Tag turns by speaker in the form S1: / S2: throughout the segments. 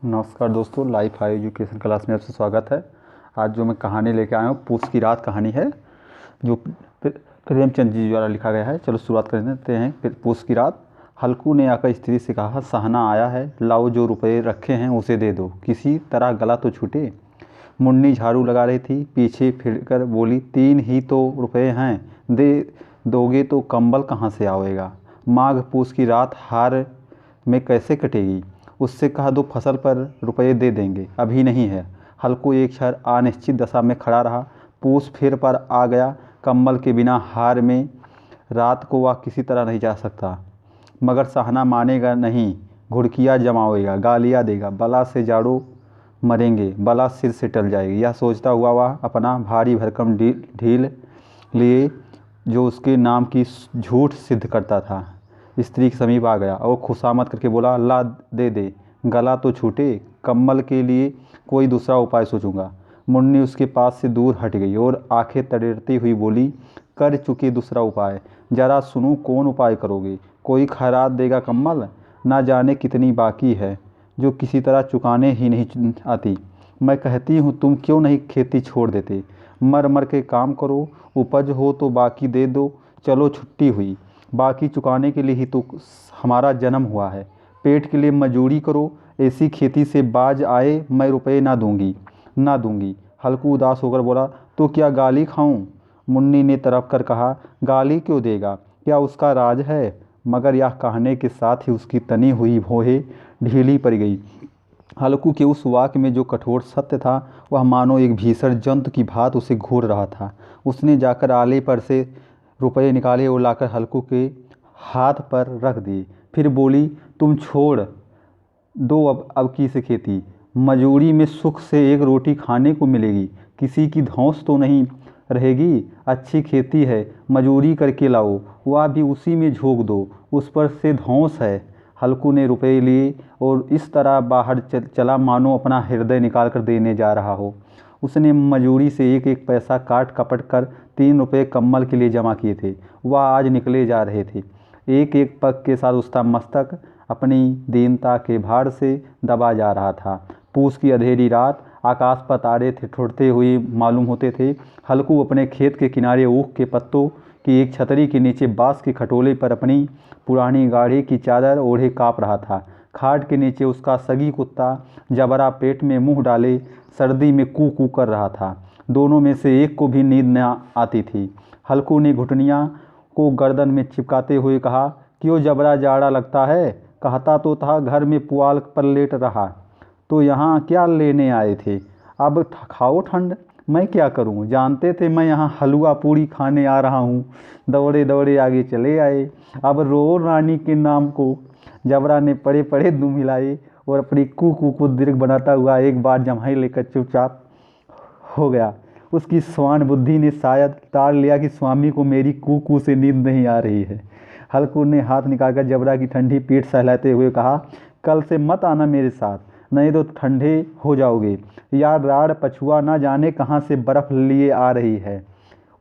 S1: नमस्कार दोस्तों, life high education class में आपसे स्वागत है। आज जो मैं कहानी लेके आया हूँ पूस की रात कहानी है, जो प्रेमचंद जी द्वारा लिखा गया है। चलो शुरुआत कर देते हैं। फिर पूस की रात। हल्कू ने आकर स्त्री से कहा, सहना आया है, लाओ जो रुपए रखे हैं उसे दे दो, किसी तरह गला तो छूटे। मुन्नी झाड़ू लगा रही थी, पीछे फिरकर बोली, 3 ही तो रुपए हैं, दे दोगे तो कंबल कहाँ से आवेगा। माघ पूस की रात हार में कैसे कटेगी। उससे कहा, 2 फसल पर रुपए दे देंगे, अभी नहीं है। हल्कू एक क्षण अनिश्चित दशा में खड़ा रहा। पूस फिर पर आ गया। कंबल के बिना हार में रात को वह किसी तरह नहीं जा सकता। मगर सहना मानेगा नहीं, घुड़कियाँ जमावेगा, गालियाँ देगा, बला से जाड़ो मरेंगे, बला सिर से टल जाएगी। यह सोचता हुआ वह अपना भारी भरकम ढील लिए जो उसके नाम की झूठ सिद्ध करता था, स्त्री के समीप आ गया और खुशामद करके बोला, ला दे दे, गला तो छूटे, कम्बल के लिए कोई दूसरा उपाय सोचूंगा। मुन्नी उसके पास से दूर हट गई और आंखें तड़ेरती हुई बोली, कर चुकी दूसरा उपाय, जरा सुनो कौन उपाय करोगे। कोई खैरात देगा कम्बल, ना जाने कितनी बाकी है जो किसी तरह चुकाने ही नहीं आती। मैं कहती हूँ तुम क्यों नहीं खेती छोड़ देते, मर मर के काम करो, उपज हो तो बाकी दे दो। चलो छुट्टी हुई, बाकी चुकाने के लिए ही तो हमारा जन्म हुआ है। पेट के लिए मजदूरी करो, ऐसी खेती से बाज आए मैं रुपए ना दूंगी। हल्कू उदास होकर बोला, तो क्या गाली खाऊं। मुन्नी ने तरफ कर कहा, गाली क्यों देगा, क्या उसका राज है। मगर यह कहने के साथ ही उसकी तनी हुई भौहें ढीली पड़ गई। हल्कू के उस वाक्य में जो कठोर सत्य था, वह मानो एक भीषण जंतु की भांति उसे घूर रहा था। उसने जाकर आले पर से रुपए निकाले और लाकर हल्कू के हाथ पर रख दिए। फिर बोली, तुम छोड़ दो अब की से खेती, मजूरी में सुख से एक रोटी खाने को मिलेगी, किसी की धौंस तो नहीं रहेगी। अच्छी खेती है, मजूरी करके लाओ, वह भी उसी में झोंक दो, उस पर से धौंस है। हल्कू ने रुपए लिए और इस तरह बाहर चला मानो अपना हृदय निकाल कर देने जा रहा हो। उसने मजूरी से एक एक पैसा काट कपट कर 3 रुपये कम्बल के लिए जमा किए थे। वह आज निकले जा रहे थे। एक एक पग के साथ उसका मस्तक अपनी दीनता के भार से दबा जा रहा था। पूस की अंधेरी रात, आकाश पर तारे ठिठुरते हुए मालूम होते थे। हल्कू अपने खेत के किनारे ऊख के पत्तों की एक छतरी के नीचे बांस के खटोले पर अपनी पुरानी गाड़ी की चादर ओढ़े काँप रहा था। खाट के नीचे उसका सगी कुत्ता जबरा पेट में मुंह डाले सर्दी में कू कू कर रहा था। दोनों में से एक को भी नींद न आती थी। हल्कू ने घुटनियाँ को गर्दन में चिपकाते हुए कहा, क्यों जबरा जाड़ा लगता है, कहता तो था घर में पुआल पर लेट रहा, तो यहाँ क्या लेने आए थे। अब खाओ ठंड, मैं क्या करूँ, जानते थे मैं यहाँ हलवा पूड़ी खाने आ रहा हूँ। दौड़े दौड़े आगे चले आए, अब रो रानी के नाम को। जबरा ने पड़े पड़े दुम हिलाए और अपनी कू कू को दीर्घ बनाता हुआ एक बार जम्हाई लेकर चुपचाप हो गया। उसकी स्वान बुद्धि ने शायद ताड़ लिया कि स्वामी को मेरी कू कू से नींद नहीं आ रही है। हल्कू ने हाथ निकालकर जबरा की ठंडी पीठ सहलाते हुए कहा, कल से मत आना मेरे साथ, नहीं तो ठंडे हो जाओगे। यार राड़ पछुआ ना जाने कहाँ से बर्फ़ लिए आ रही है।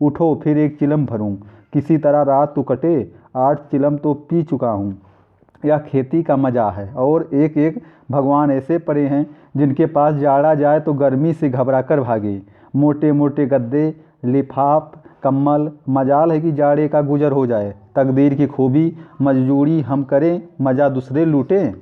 S1: उठो फिर एक चिलम भरूं, किसी तरह रात तो कटे। 8 चिलम तो पी चुका हूँ। यह खेती का मज़ा है। और एक एक भगवान ऐसे पड़े हैं जिनके पास जाड़ा जाए तो गर्मी से घबरा कर भागे। मोटे मोटे गद्दे, लिफाफ, कम्बल, मजाल है कि जाड़े का गुजर हो जाए। तकदीर की खूबी, मजदूरी हम करें, मज़ा दूसरे लूटें।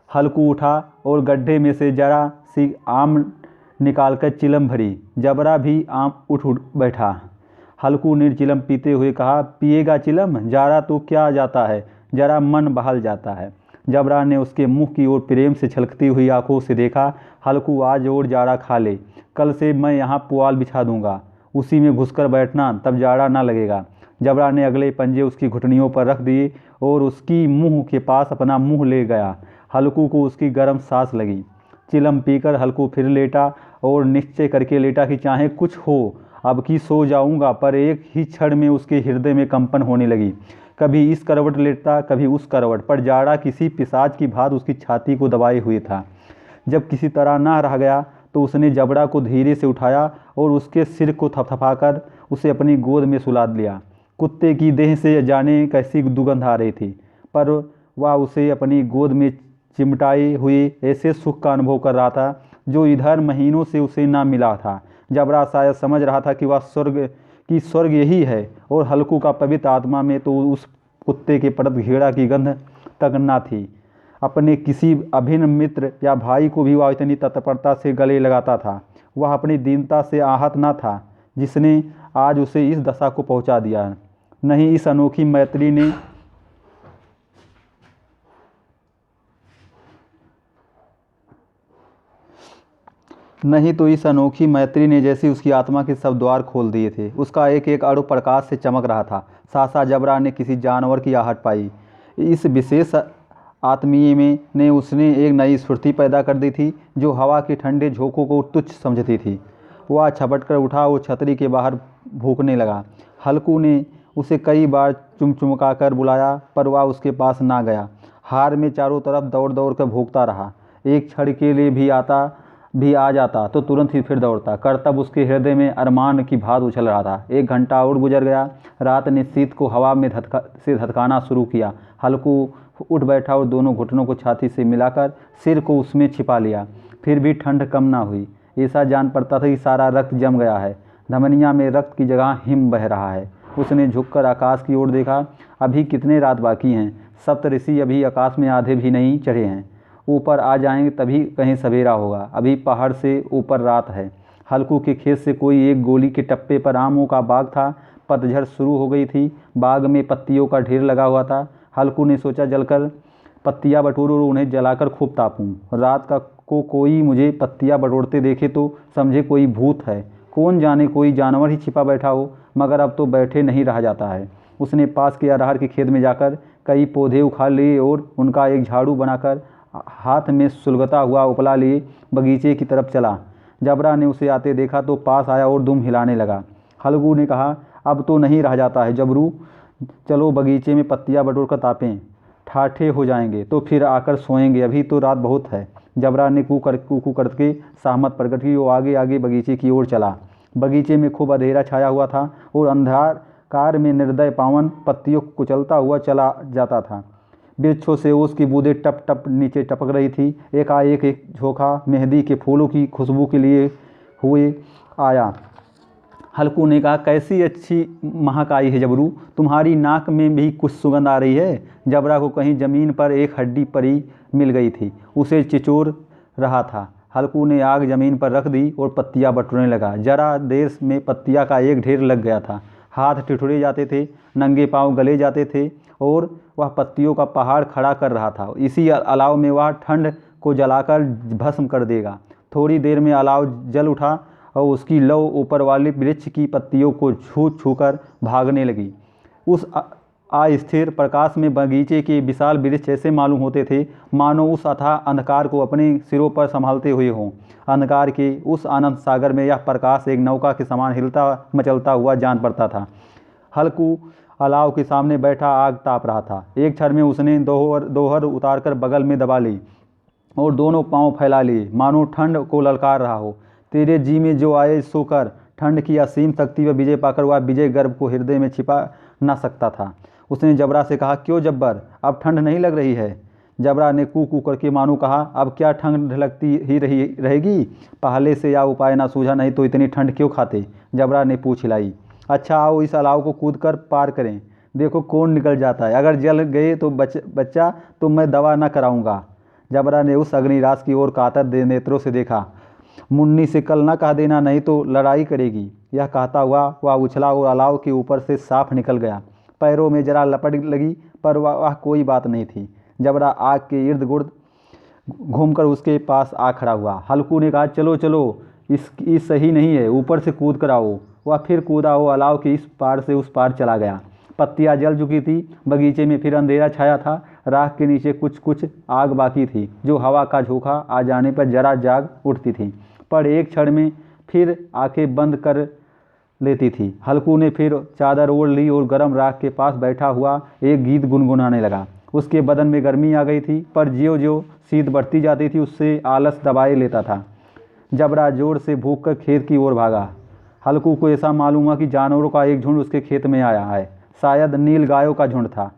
S1: हल्कू उठा और गड्ढे में से जरा सी आम निकालकर चिलम भरी। जबरा भी आम उठ बैठा। हल्कू ने चिलम पीते हुए कहा, पिएगा चिलम, जाड़ा तो क्या जाता है, जरा मन बहल जाता है। जबरा ने उसके मुंह की ओर प्रेम से छलकती हुई आंखों से देखा। हल्कू आज और जाड़ा खा ले, कल से मैं यहाँ पुआल बिछा दूंगा, उसी में घुसकर बैठना, तब जाड़ा ना लगेगा। जबरा ने अगले पंजे उसकी घुटनियों पर रख दिए और उसकी मुंह के पास अपना मुंह ले गया। हल्कू को उसकी गर्म सांस लगी। चिलम पीकर हल्कू फिर लेटा और निश्चय करके लेटा कि चाहे कुछ हो अब की सो जाऊंगा। पर एक ही क्षण में उसके हृदय में कंपन होने लगी। कभी इस करवट लेटता, कभी उस करवट पर। जाड़ा किसी पिशाच की भांति उसकी छाती को दबाए हुए था। जब किसी तरह ना रह गया तो उसने जबड़ा को धीरे से उठाया और उसके सिर को थपथपाकर उसे अपनी गोद में सुला लिया। कुत्ते की देह से जाने कैसी दुर्गंध आ रही थी, पर वह उसे अपनी गोद में चिमटाए हुए ऐसे सुख का अनुभव कर रहा था जो इधर महीनों से उसे ना मिला था। जबरा शायद समझ रहा था कि वह स्वर्ग यही है, और हल्कू का पवित्र आत्मा में तो उस कुत्ते के परत घृणा की गंध तक न थी। अपने किसी अभिन्न मित्र या भाई को भी वह इतनी तत्परता से गले लगाता था। वह अपनी दीनता से आहत न था जिसने आज उसे इस दशा को पहुंचा दिया। नहीं इस अनोखी मैत्री ने नहीं तो इस अनोखी मैत्री ने जैसे उसकी आत्मा के सब द्वार खोल दिए थे। उसका एक एक अणु प्रकाश से चमक रहा था। सासा जबरा ने किसी जानवर की आहट पाई। इस विशेष आत्मीय में ने उसने एक नई स्फूर्ति पैदा कर दी थी जो हवा के ठंडे झोंकों को तुच्छ समझती थी। वह छपट कर उठा और छतरी के बाहर भूखने लगा। हल्कू ने उसे कई बार चुमचुमका कर बुलाया पर वह उसके पास ना गया। हार में चारों तरफ दौड़ दौड़ कर भूखता रहा। एक क्षण के लिए भी आ जाता तो तुरंत ही फिर दौड़ता। कर्तव्य उसके हृदय में अरमान की भात उछल रहा था। 1 घंटा और गुजर गया। रात ने शीत को हवा में धधकाना शुरू किया। हल्कू उठ बैठा और दोनों घुटनों को छाती से मिलाकर सिर को उसमें छिपा लिया। फिर भी ठंड कम ना हुई। ऐसा जान पड़ता था कि सारा रक्त जम गया है। धमनिया में रक्त की जगह हिम बह रहा है। उसने झुककर आकाश की ओर देखा। अभी कितने रात बाकी हैं। सप्तऋषि अभी आकाश में आधे भी नहीं चढ़े हैं। ऊपर आ जाएंगे तभी कहीं सवेरा होगा। अभी पहाड़ से ऊपर रात है। हल्कू के खेत से कोई एक गोली के टप्पे पर आमों का बाग था। पतझड़ शुरू हो गई थी। बाग में पत्तियों का ढेर लगा हुआ था। हल्कू ने सोचा जलकर पत्तियां बटोरूं और उन्हें जलाकर खूब तापूं। रात का कोई मुझे पत्तियां बटोरते देखे तो समझे कोई भूत है। कौन जाने कोई जानवर ही छिपा बैठा हो। मगर अब तो बैठे नहीं रहा जाता है। उसने पास के अरहर के खेत में जाकर कई पौधे उखाड़ लिए और उनका एक झाड़ू बनाकर हाथ में सुलगता हुआ उपला लिए बगीचे की तरफ चला। जबरा ने उसे आते देखा तो पास आया और दुम हिलाने लगा। हल्कू ने कहा अब तो नहीं रह जाता है जबरू, चलो बगीचे में पत्तियां बटोर कर तापें। ठाठे हो जाएंगे तो फिर आकर सोएंगे, अभी तो रात बहुत है। जबरा ने कू करके सहमत प्रकट की। वो आगे आगे बगीचे की ओर चला। बगीचे में खूब अंधेरा छाया हुआ था और अंधकार में निर्दय पावन पत्तियों को कुचलता हुआ चला जाता था। वृक्षों से उसकी बूंदें टप टप नीचे टपक रही थी। एकाएक एक झोंका मेहंदी के फूलों की खुशबू के लिए हुए आया। हल्कू ने कहा कैसी अच्छी महक आई है जबरू, तुम्हारी नाक में भी कुछ सुगंध आ रही है। जबरा को कहीं ज़मीन पर एक हड्डी पड़ी मिल गई थी। उसे चिचोर रहा था। हल्कू ने आग ज़मीन पर रख दी और पत्तियां बटोरने लगा। जरा देर में पत्तियां का एक ढेर लग गया था। हाथ ठिठुरे जाते थे, नंगे पांव गले जाते थे और वह पत्तियों का पहाड़ खड़ा कर रहा था। इसी अलाव में वह ठंड को जलाकर भस्म कर देगा। थोड़ी देर में अलाव जल उठा और उसकी लौ ऊपर वाले वृक्ष की पत्तियों को छू छू कर भागने लगी। उस अस्थिर प्रकाश में बगीचे के विशाल वृक्ष ऐसे मालूम होते थे मानो उस अथाह अंधकार को अपने सिरों पर संभालते हुए हों। अंधकार के उस आनंद सागर में यह प्रकाश एक नौका के समान हिलता मचलता हुआ जान पड़ता था। हल्कू अलाव के सामने बैठा आग ताप रहा था। एक क्षण में उसने दोहर उतारकर बगल में दबा ली और दोनों पांव फैला लिए मानो ठंड को ललकार रहा हो। तेरे जी में जो आए सो कर। ठंड की असीम शक्ति पर विजय पाकर वह विजय गर्व को हृदय में छिपा न सकता था। उसने जबरा से कहा क्यों जब्बर, अब ठंड नहीं लग रही है। जबरा ने कू करके मानो कहा अब क्या ठंड लगती ही रहेगी। पहले से यह उपाय ना सूझा, नहीं तो इतनी ठंड क्यों खाते। जबरा ने पूछ हिलाई। अच्छा आओ इस अलाव को कूद कर पार करें, देखो कौन निकल जाता है। अगर जल गए तो बच्चा तो मैं दवा न कराऊंगा। जबरा ने उस अग्निराज की ओर कातर नेत्रों से देखा। मुन्नी से कल न कह देना, नहीं तो लड़ाई करेगी। यह कहता हुआ वह उछला और अलाव के ऊपर से साफ निकल गया। पैरों में जरा लपट लगी पर वह कोई बात नहीं थी। जबरा आग के इर्द गिर्द घूमकर उसके पास आ खड़ा हुआ। हल्कू ने कहा चलो चलो, ये सही नहीं है, ऊपर से कूद कर आओ। वह फिर कूदा हो अलाव के इस पार से उस पार चला गया। पत्तियां जल चुकी थी। बगीचे में फिर अंधेरा छाया था। राख के नीचे कुछ कुछ आग बाकी थी जो हवा का झोंका आ जाने पर जरा जाग उठती थी, पर एक क्षण में फिर आंखें बंद कर लेती थी। हल्कू ने फिर चादर ओढ़ ली और गर्म राख के पास बैठा हुआ एक गीत गुनगुनाने लगा। उसके बदन में गर्मी आ गई थी, पर ज्यों ज्यों शीत बढ़ती जाती थी उससे आलस दबाए लेता था। जबरा जोर से भूख कर खेत की ओर भागा। हल्कू को ऐसा मालूम हुआ कि जानवरों का एक झुंड उसके खेत में आया है। शायद नील गायों का झुंड था।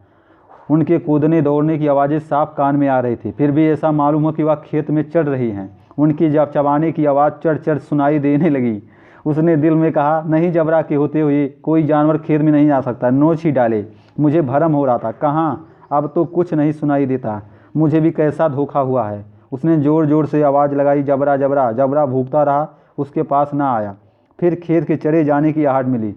S1: उनके कूदने दौड़ने की आवाज़ें साफ कान में आ रही थी, फिर भी ऐसा मालूम हो कि वह खेत में चढ़ रही हैं। उनकी जब चबाने की आवाज़ चढ़ चढ़ सुनाई देने लगी। उसने दिल में कहा, नहीं जबरा के होते हुए कोई जानवर खेत में नहीं आ सकता, नोच ही डाले। मुझे भरम हो रहा था, कहाँ अब तो कुछ नहीं सुनाई देता, मुझे भी कैसा धोखा हुआ है। उसने ज़ोर ज़ोर से आवाज़ लगाई, जबरा जबरा। जबरा भूखता रहा, उसके पास ना आया। फिर खेत के चरे जाने की आहट मिली।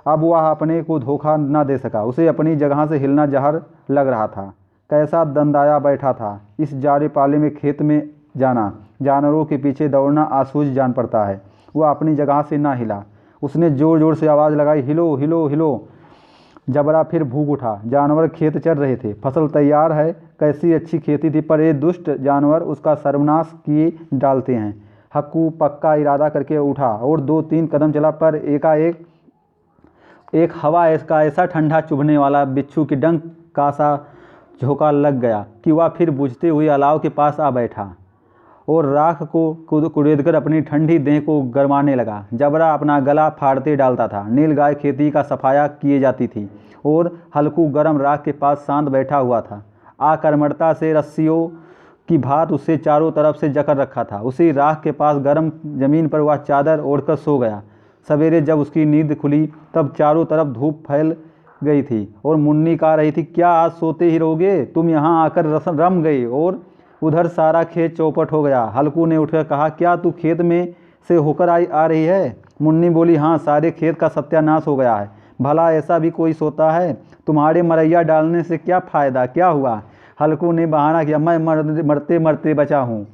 S1: अब वह अपने को धोखा न दे सका, उसे अपनी जगह से हिलना जहर लग रहा था। कैसा दंदाया बैठा था। इस जाड़े पाले में खेत में जाना, जानवरों के पीछे दौड़ना आसूझ जान पड़ता है। वह अपनी जगह से ना हिला। उसने ज़ोर ज़ोर से आवाज़ लगाई, हिलो हिलो हिलो। जबरा फिर भूख उठा। जानवर खेत चर रहे थे, फसल तैयार है, कैसी अच्छी खेती थी, पर ये दुष्ट जानवर उसका सर्वनाश किए डालते हैं। हक्कू पक्का इरादा करके उठा और 2-3 कदम चला, पर एकाएक एक हवा का ऐसा ठंडा चुभने वाला बिच्छू की डंक का सा झोंका लग गया कि वह फिर बुझते हुए अलाव के पास आ बैठा और राख को कुरेदकर अपनी ठंडी देह को गरमाने लगा। जबरा अपना गला फाड़ते डालता था। नीलगाय खेती का सफाया किए जाती थी और हल्कू गर्म राख के पास शांत बैठा हुआ था। आकर्मकता से रस्सियों की भात उसे चारों तरफ से जकड़ रखा था। उसी राख के पास गर्म जमीन पर वह चादर ओढ़कर सो गया। सवेरे जब उसकी नींद खुली तब चारों तरफ धूप फैल गई थी और मुन्नी कह रही थी, क्या आज सोते ही रहोगे? तुम यहाँ आकर रम गए और उधर सारा खेत चौपट हो गया। हल्कू ने उठकर कहा, क्या तू खेत में से होकर आ रही है? मुन्नी बोली, हाँ, सारे खेत का सत्यानाश हो गया है। भला ऐसा भी कोई सोता है? तुम्हारे मरैया डालने से क्या फ़ायदा, क्या हुआ? हल्कू ने बहाना किया, मैं मरते मरते बचा हूँ,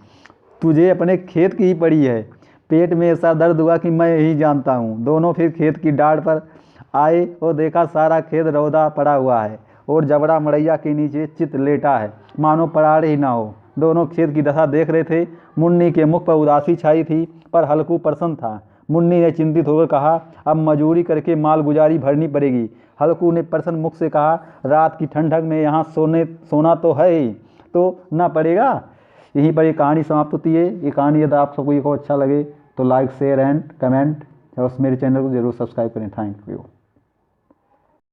S1: तुझे अपने खेत की ही पड़ी है। पेट में ऐसा दर्द हुआ कि मैं यही जानता हूँ। दोनों फिर खेत की डाढ़ पर आए और देखा सारा खेत रौदा पड़ा हुआ है और जबड़ा मड़ैया के नीचे चित लेटा है, मानो पराड़ ही ना हो। दोनों खेत की दशा देख रहे थे। मुन्नी के मुख पर उदासी छाई थी, पर हल्कू प्रसन्न था। मुन्नी ने चिंतित होकर कहा, अब मजूरी करके माल गुजारी भरनी पड़ेगी। हल्कू ने प्रसन्न मुख से कहा, रात की ठंडक में यहाँ सोना तो है ही, तो ना पड़ेगा। यहीं पर ये कहानी समाप्त होती है। ये कहानी यदि आप सबको अच्छा लगे तो लाइक शेयर एंड कमेंट और मेरे चैनल को जरूर सब्सक्राइब करें। Thank you.